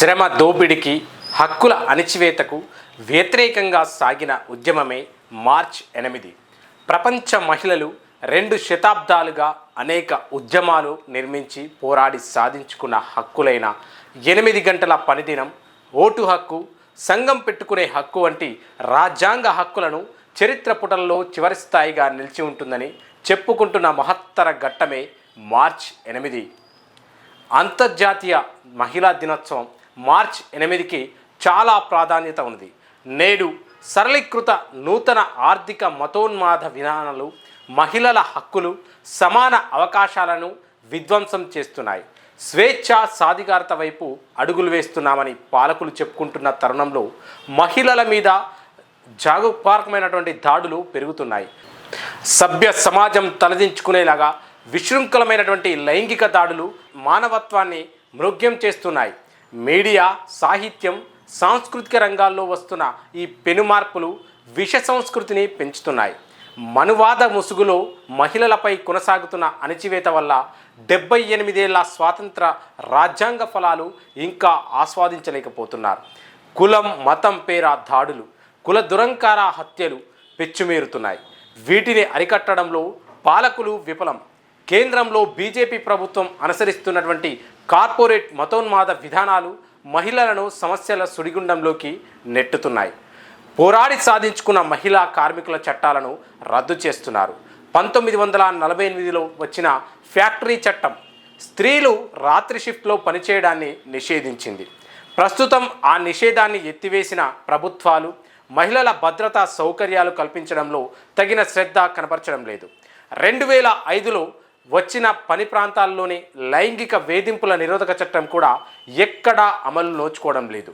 శ్రమ దోపిడీకి హక్కుల అణిచివేతకు వ్యతిరేకంగా సాగిన ఉద్యమమే మార్చ్ 8. ప్రపంచ మహిళలు 2 శతాబ్దాలుగా అనేక ఉద్యమాలు నిర్మించి పోరాడి సాధించుకున్న హక్కులైన 8 గంటల పనిదినం, ఓటు హక్కు, సంఘం పెట్టుకునే హక్కు వంటి రాజ్యాంగ హక్కులను చరిత్ర పుటల్లో చివరి స్థాయిగా నిలిచి ఉంటుందని చెప్పుకుంటున్న మహత్తర ఘట్టమే మార్చ్ 8. అంతర్జాతీయ మహిళా దినోత్సవం మార్చ్ 8కి చాలా ప్రాధాన్యత ఉంది. నేడు సరళీకృత నూతన ఆర్థిక మతోన్మాద విధానాలు మహిళల హక్కులు, సమాన అవకాశాలను విధ్వంసం చేస్తున్నాయి. స్వేచ్ఛ సాధికారత వైపు అడుగులు వేస్తున్నామని పాలకులు చెప్పుకుంటున్న తరుణంలో మహిళల మీద జాగరూకమైనటువంటి దాడులు పెరుగుతున్నాయి. సభ్య సమాజం తలదించుకునేలాగా విశృంఖలమైనటువంటి లైంగిక దాడులు మానవత్వాన్ని మృగ్యం చేస్తున్నాయి. మీడియా, సాహిత్యం, సాంస్కృతిక రంగాల్లో వస్తున్న ఈ పెనుమార్పులు విష సంస్కృతిని పెంచుతున్నాయి. మనువాద ముసుగులో మహిళలపై కొనసాగుతున్న అణచివేత వల్ల 78 ఏళ్ల స్వాతంత్ర రాజ్యాంగ ఫలాలు ఇంకా ఆస్వాదించలేకపోతున్నారు. కులం, మతం పేర దాడులు, కుల దురంకార హత్యలు పెచ్చుమీరుతున్నాయి. వీటిని అరికట్టడంలో పాలకులు విఫలం. కేంద్రంలో బీజేపీ ప్రభుత్వం అనుసరిస్తున్నటువంటి కార్పొరేట్ మతోన్మాద విధానాలు మహిళలను సమస్యల సుడిగుండంలోకి నెట్టుతున్నాయి. పోరాడి సాధించుకున్న మహిళా కార్మికుల చట్టాలను రద్దు చేస్తున్నారు. 1948లో వచ్చిన ఫ్యాక్టరీ చట్టం స్త్రీలు రాత్రి షిఫ్ట్లో పనిచేయడాన్ని నిషేధించింది. ప్రస్తుతం ఆ నిషేధాన్ని ఎత్తివేసిన ప్రభుత్వాలు మహిళల భద్రతా సౌకర్యాలు కల్పించడంలో తగిన శ్రద్ధ కనపరచడం లేదు. 2005లో వచ్చిన పని ప్రాంతాల్లోని లైంగిక వేధింపుల నిరోధక చట్టం కూడా ఎక్కడా అమలు నోచుకోవడం లేదు.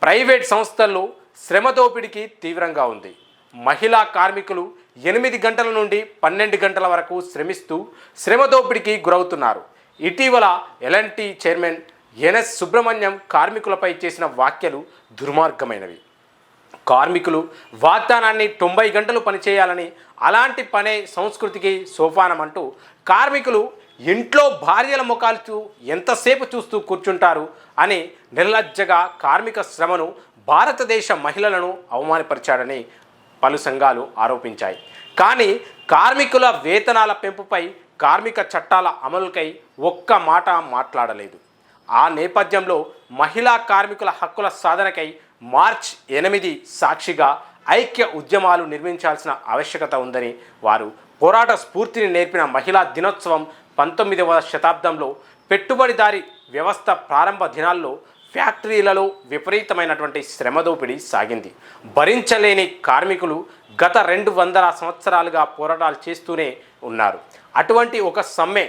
ప్రైవేట్ సంస్థల్లో శ్రమ దోపిడీకి తీవ్రంగా ఉంది. మహిళా కార్మికులు 8 గంటల నుండి 12 గంటల వరకు శ్రమిస్తూ శ్రమ దోపిడీకి గురవుతున్నారు. ఇటీవల ఎల్ఎన్టీ చైర్మన్ ఎన్ఎస్ సుబ్రహ్మణ్యం కార్మికులపై చేసిన వ్యాఖ్యలు దుర్మార్గమైనవి. కార్మికులు వాగ్దానాన్ని 90 గంటలు పనిచేయాలని, అలాంటి పనే సంస్కృతికి సోపానం అంటూ కార్మికులు ఇంట్లో భార్యల ముఖాలు ఎంతసేపు చూస్తూ కూర్చుంటారు అని నిర్లజ్జగా కార్మిక శ్రమను, భారతదేశ మహిళలను అవమానపరిచాడని పలు సంఘాలు ఆరోపించాయి. కానీ కార్మికుల వేతనాల పెంపుపై, కార్మిక చట్టాల అమలుకై ఒక్క మాట మాట్లాడలేదు. ఆ నేపథ్యంలో మహిళా కార్మికుల హక్కుల సాధనకై మార్చ్ 8 సాక్షిగా ఐక్య ఉద్యమాలు నిర్మించాల్సిన ఆవశ్యకత ఉందని, వారు పోరాట స్ఫూర్తిని నేర్పిన మహిళా దినోత్సవం 19వ శతాబ్దంలో పెట్టుబడిదారీ వ్యవస్థ ప్రారంభ దినాల్లో ఫ్యాక్టరీలలో విపరీతమైనటువంటి శ్రమ దోపిడీ సాగింది. భరించలేని కార్మికులు గత 200 సంవత్సరాలుగా పోరాటాలు చేస్తూనే ఉన్నారు. అటువంటి ఒక సమ్మె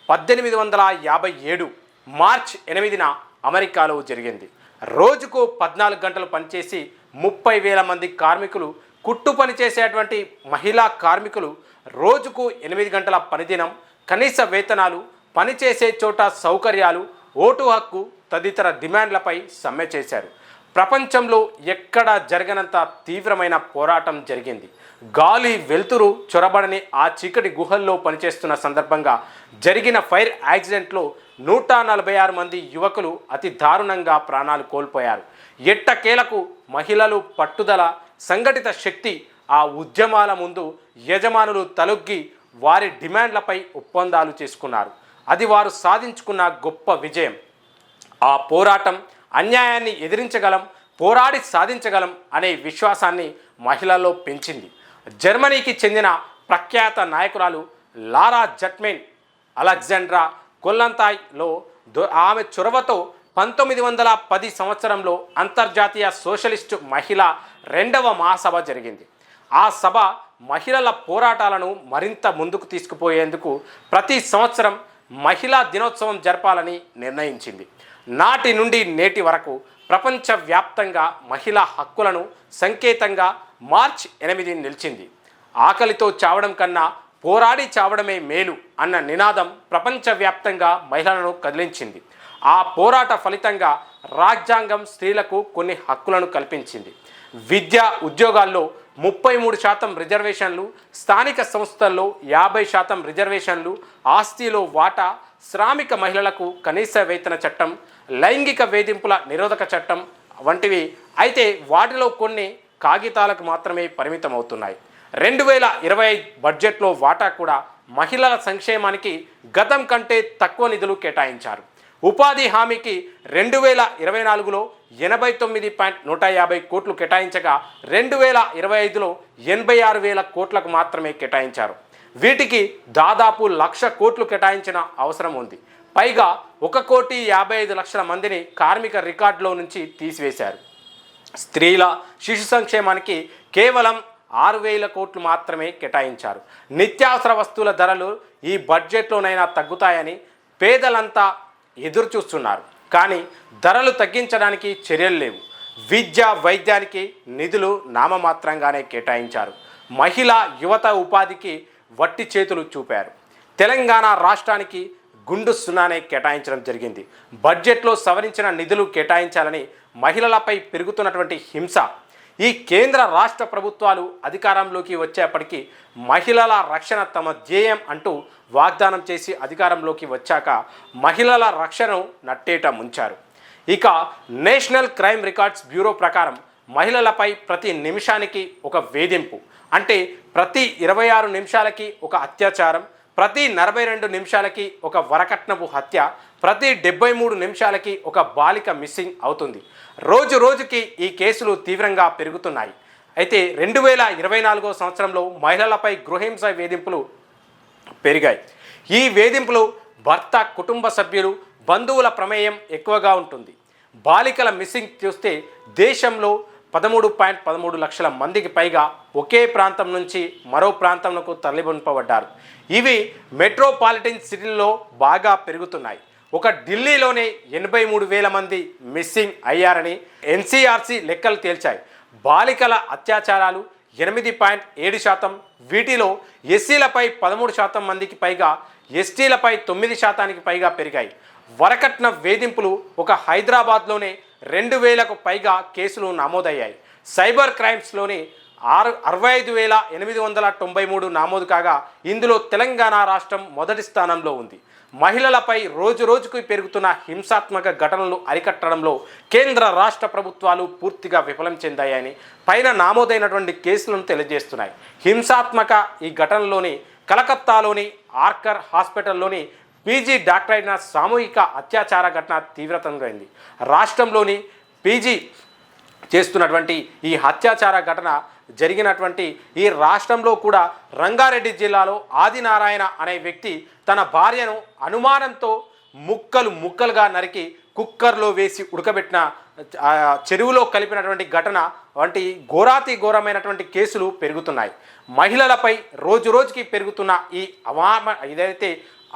1857 మార్చ్ 8న అమెరికాలో జరిగింది. రోజుకు 14 గంటలు పనిచేసి 30,000 మంది కార్మికులు, కుట్టు పని చేసేటువంటి మహిళా కార్మికులు రోజుకు 8 గంటల పనిదినం, కనీస వేతనాలు, పనిచేసే చోట సౌకర్యాలు, ఓటు హక్కు తదితర డిమాండ్లపై సమ్మె చేశారు. ప్రపంచంలో ఎక్కడా జరగనంత తీవ్రమైన పోరాటం జరిగింది. గాలి వెలుతురు చొరబడని ఆ చీకటి గుహల్లో పనిచేస్తున్న సందర్భంగా జరిగిన ఫైర్ యాక్సిడెంట్లో 146 మంది యువకులు అతి దారుణంగా ప్రాణాలు కోల్పోయారు. ఎట్టకేలకు మహిళలు పట్టుదల, సంఘటిత శక్తి ఆ ఉద్యమాల ముందు యజమానులు తలొగ్గి వారి డిమాండ్లపై ఒప్పందాలు చేసుకున్నారు. అది వారు సాధించుకున్న గొప్ప విజయం. ఆ పోరాటం అన్యాయాన్ని ఎదిరించగలం, పోరాడి సాధించగలం అనే విశ్వాసాన్ని మహిళల్లో పెంచింది. జర్మనీకి చెందిన ప్రఖ్యాత నాయకురాలు లారా జట్మెన్ అలెగ్జాండ్రా కొల్లంతాయ్లో ఆమె చొరవతో 1910 సంవత్సరంలో అంతర్జాతీయ సోషలిస్టు మహిళా 2వ మహాసభ జరిగింది. ఆ సభ మహిళల పోరాటాలను మరింత ముందుకు తీసుకుపోయేందుకు ప్రతి సంవత్సరం మహిళా దినోత్సవం జరపాలని నిర్ణయించింది. నాటి నుండి నేటి వరకు ప్రపంచవ్యాప్తంగా మహిళా హక్కులను సంకేతంగా మార్చ్ 8 నిలిచింది. ఆకలితో చావడం కన్నా పోరాడి చావడమే మేలు అన్న నినాదం ప్రపంచవ్యాప్తంగా మహిళలను కదిలించింది. ఆ పోరాట ఫలితంగా రాజ్యాంగం స్త్రీలకు కొన్ని హక్కులను కల్పించింది. విద్య, ఉద్యోగాల్లో 33% రిజర్వేషన్లు, స్థానిక సంస్థల్లో 50% రిజర్వేషన్లు, ఆస్తిలో వాటా, శ్రామిక మహిళలకు కనీస వేతన చట్టం, లైంగిక వేధింపుల నిరోధక చట్టం వంటివి. అయితే వాటిలో కొన్ని కాగితాలకు మాత్రమే పరిమితం అవుతున్నాయి. 2025 బడ్జెట్లో వాటా కూడా మహిళల సంక్షేమానికి గతం కంటే తక్కువ నిధులు కేటాయించారు. ఉపాధి హామీకి 2024లో 89.150 కోట్లు కేటాయించగా 2025లో 86,000 కోట్లకు మాత్రమే కేటాయించారు. వీటికి దాదాపు 1,00,000 కోట్లు కేటాయించిన అవసరం ఉంది. పైగా 1,55,00,000 మందిని కార్మిక రికార్డులో నుంచి తీసివేశారు. స్త్రీల శిశు సంక్షేమానికి కేవలం 6,000 కోట్లు మాత్రమే కేటాయించారు. నిత్యావసర వస్తువుల ధరలు ఈ బడ్జెట్లోనైనా తగ్గుతాయని పేదలంతా ఎదురు చూస్తున్నారు. కానీ ధరలు తగ్గించడానికి చర్యలు లేవు. విద్య, వైద్యానికి నిధులు నామమాత్రంగానే కేటాయించారు. మహిళా యువత ఉపాధికి వట్టి చేతులు చూపారు. తెలంగాణ రాష్ట్రానికి గుండు సున్నానే కేటాయించడం జరిగింది. బడ్జెట్లో సవరించిన నిధులు కేటాయించాలని మహిళలపై పెరుగుతున్నటువంటి హింస, ఈ కేంద్ర రాష్ట్ర ప్రభుత్వాలు అధికారంలోకి వచ్చేప్పటికీ మహిళల రక్షణ తమ ధ్యేయం అంటూ వాగ్దానం చేసి అధికారంలోకి వచ్చాక మహిళల రక్షణను నట్టేట ముంచారు. ఇక నేషనల్ క్రైమ్ రికార్డ్స్ బ్యూరో ప్రకారం మహిళలపై ప్రతి నిమిషానికి ఒక వేధింపు, అంటే ప్రతి 26 నిమిషాలకి ఒక అత్యాచారం, ప్రతి 42 నిమిషాలకి ఒక వరకట్నపు హత్య, ప్రతి 73 నిమిషాలకి ఒక బాలిక మిస్సింగ్ అవుతుంది. రోజు రోజుకి ఈ కేసులు తీవ్రంగా పెరుగుతున్నాయి. అయితే 2024 సంవత్సరంలో మహిళలపై గృహహింస వేధింపులు పెరిగాయి. ఈ వేధింపులు భర్త, కుటుంబ సభ్యులు, బంధువుల ప్రమేయం ఎక్కువగా ఉంటుంది. బాలికల మిస్సింగ్ చూస్తే దేశంలో 13.13 లక్షల మందికి పైగా ఒకే ప్రాంతం నుంచి మరో ప్రాంతంలో తరలింపబడ్డారు. ఇవి మెట్రోపాలిటన్ సిటీల్లో బాగా పెరుగుతున్నాయి. ఒక ఢిల్లీలోనే 83,000 మంది మిస్సింగ్ అయ్యారని ఎన్సీఆర్సీ లెక్కలు తేల్చాయి. బాలికల అత్యాచారాలు 8.7%, వీటిలో ఎస్సీలపై 13% మందికి పైగా, ఎస్టీలపై 9%కి పైగా పెరిగాయి. వరకట్న వేధింపులు ఒక హైదరాబాద్లోనే 2,000కు పైగా కేసులు నమోదయ్యాయి. సైబర్ క్రైమ్స్లోని 65,893 నమోదు కాగా ఇందులో తెలంగాణ రాష్ట్రం మొదటి స్థానంలో ఉంది. మహిళలపై రోజు రోజుకు పెరుగుతున్న హింసాత్మక ఘటనలు అరికట్టడంలో కేంద్ర రాష్ట్ర ప్రభుత్వాలు పూర్తిగా విఫలం చెందాయని పైన నమోదైనటువంటి కేసులను తెలియజేస్తున్నాయి. హింసాత్మక ఈ ఘటనలోని కలకత్తాలోని ఆర్కర్ హాస్పిటల్లోని పీజీ డాక్టర్ అయిన సామూహిక అత్యాచార ఘటన తీవ్రతమైంది. రాష్ట్రంలోని పీజీ చేస్తున్నటువంటి ఈ అత్యాచార ఘటన జరిగినటువంటి ఈ రాష్ట్రంలో కూడా రంగారెడ్డి జిల్లాలో ఆదినారాయణ అనే వ్యక్తి తన భార్యను అనుమానంతో ముక్కలుగా నరికి కుక్కర్లో వేసి ఉడకబెట్టిన, చెరువులో కలిపినటువంటి ఘటన వంటి ఘోరమైనటువంటి కేసులు పెరుగుతున్నాయి. మహిళలపై రోజు రోజుకి పెరుగుతున్న ఈ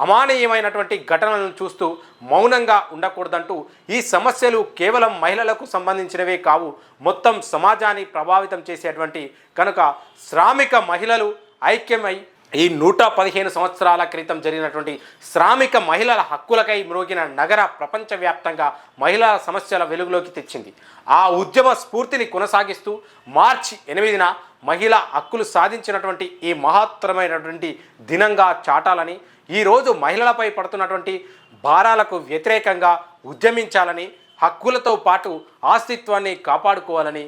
అమానీయమైనటువంటి ఘటనలను చూస్తూ మౌనంగా ఉండకూడదంటూ ఈ సమస్యలు కేవలం మహిళలకు సంబంధించినవే కావు, మొత్తం సమాజాన్ని ప్రభావితం చేసేటువంటి కనుక శ్రామిక మహిళలు ఐక్యమై ఈ 115 సంవత్సరాల క్రితం జరిగినటువంటి శ్రామిక మహిళల హక్కులకై మ్రోగిన నగర ప్రపంచవ్యాప్తంగా మహిళల సమస్యల వెలుగులోకి తెచ్చింది. ఆ ఉద్యమ స్ఫూర్తిని కొనసాగిస్తూ మార్చి 8న మహిళా హక్కులు సాధించినటువంటి ఈ మహత్తరమైనటువంటి దినంగా చాటాలని, ఈరోజు మహిళలపై పడుతున్నటువంటి భారాలకు వ్యతిరేకంగా ఉద్యమించాలని, హక్కులతో పాటు ఆస్తిత్వాన్ని కాపాడుకోవాలని